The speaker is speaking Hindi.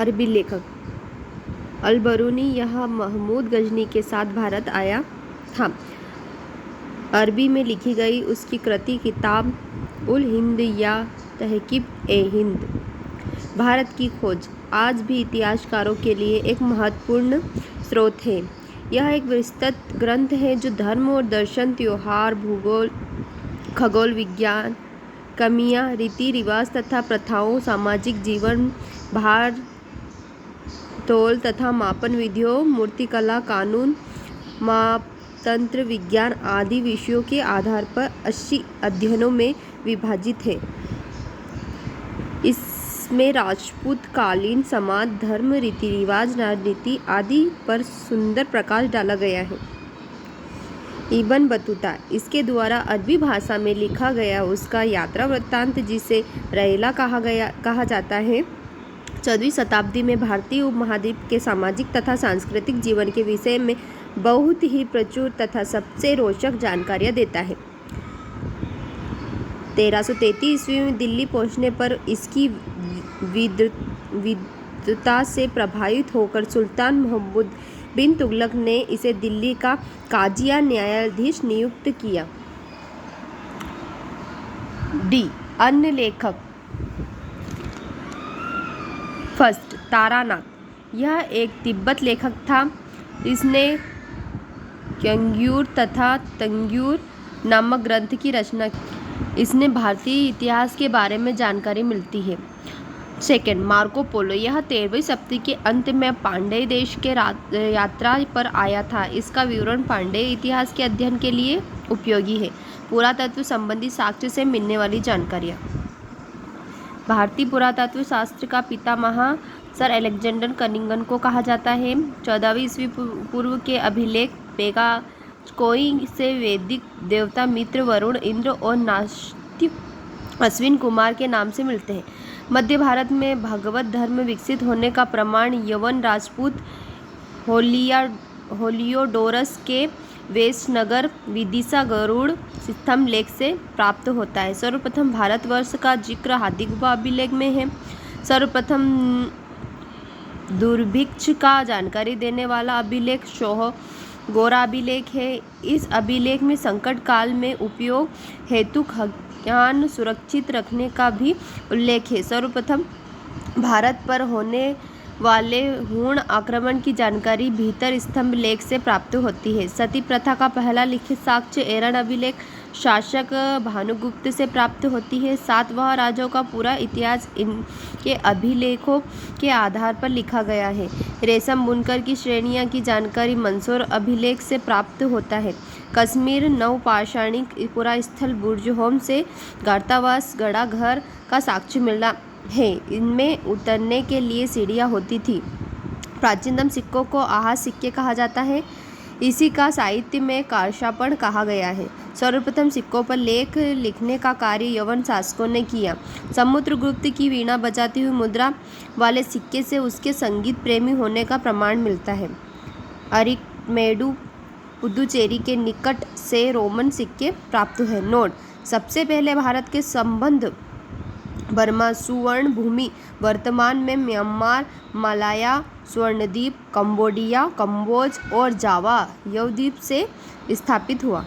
अरबी लेखक अल-बरूनी यह महमूद गजनी के साथ भारत आया था। अरबी में लिखी गई उसकी कृति किताब उल हिंद या तहज़ीब-ए-हिंद भारत की खोज आज भी इतिहासकारों के लिए एक महत्वपूर्ण स्रोत है। यह एक विस्तृत ग्रंथ है जो धर्म और दर्शन, त्योहार, भूगोल, खगोल विज्ञान, कमियां, रीति रिवाज तथा प्रथाओं, सामाजिक जीवन, भार तोल तथा मापन विधियों, मूर्तिकला, कानून, मापतंत्र विज्ञान आदि विषयों के आधार पर 80 अध्ययनों में विभाजित है। इसमें राजपूत कालीन समाज, धर्म, रीति रिवाज, राजनीति आदि पर सुंदर प्रकाश डाला गया है। इब्न बतूता इसके द्वारा अरबी भाषा में लिखा गया उसका यात्रा वृत्तांत, जिसे रैला कहा जाता है, 14वीं शताब्दी में भारतीय उपमहाद्वीप के सामाजिक तथा सांस्कृतिक जीवन के विषय में बहुत ही प्रचुर तथा सबसे रोचक जानकारियाँ देता है। 1333 ईस्वी में दिल्ली पहुंचने पर इसकी विद्वता से प्रभावित होकर सुल्तान महमूद बिन तुगलक ने इसे दिल्ली का काजी न्यायाधीश नियुक्त किया। अन्य लेखक। फर्स्ट, तारानाथ यह एक तिब्बत लेखक था। इसने क्यंग्यूर तथा तंग्यूर नामक ग्रंथ की रचना की। इसने भारतीय इतिहास के बारे में जानकारी मिलती है। सेकंड, मार्को पोलो यह 13वीं शताब्दी के अंत में पांड्य देश के यात्रा पर आया था। इसका विवरण पांड्य इतिहास के अध्ययन के लिए उपयोगी है। पुरातत्व संबंधी साक्ष्य से मिलने वाली जानकारियाँ। भारतीय पुरातत्व शास्त्र का पितामह सर अलेक्जेंडर कनिंघन को कहा जाता है। 14वीं ईस्वी पूर्व के अभिलेख पेगाकोई से वैदिक देवता मित्र, वरुण, इंद्र और नास्ति अश्विन कुमार के नाम से मिलते हैं। मध्य भारत में भगवत धर्म विकसित होने का प्रमाण यवन राजपूत होलियोडोरस के वेशनगर विदिशा गरुड़ स्तंभ लेख से प्राप्त होता है। सर्वप्रथम भारतवर्ष का जिक्र हाथीगुफा अभिलेख में है। सर्वप्रथम दुर्भिक्ष का जानकारी देने वाला अभिलेख गोरा अभिलेख है। इस अभिलेख में संकट काल में उपयोग हेतु खाद्यान्न सुरक्षित रखने का भी उल्लेख है। सर्वप्रथम भारत पर होने वाले हूण आक्रमण की जानकारी भीतर स्तंभ लेख से प्राप्त होती है। सती प्रथा का पहला लिखित साक्ष्य एरन अभिलेख शासक भानुगुप्त से प्राप्त होती है। सातवां राजाओं का पूरा इतिहास इनके अभिलेखों के आधार पर लिखा गया है। रेशम बुनकर की श्रेणियां की जानकारी मंदसौर अभिलेख से प्राप्त होता है। कश्मीर नवपाषाणिक पुरास्थल बुर्ज-होम से गार्तावास गड़ा घर का साक्ष्य मिला है। इनमें उतरने के लिए सीढ़ियाँ होती थी। प्राचीनतम सिक्कों को आहा सिक्के कहा जाता है। इसी का साहित्य में कार्षापण कहा गया है। सर्वप्रथम सिक्कों पर लेख लिखने का कार्य यवन शासकों ने किया। समुद्रगुप्त की वीणा बजाती हुई मुद्रा वाले सिक्के से उसके संगीत प्रेमी होने का प्रमाण मिलता है। अरिक्मेडु पुदुचेरी के निकट से रोमन सिक्के प्राप्त हुए। नोट: सबसे पहले भारत के संबंध बर्मा सुवर्ण भूमि वर्तमान में म्यांमार, मलाया स्वर्णद्वीप, कंबोडिया, कम्बोज और जावा द्वीप से स्थापित हुआ।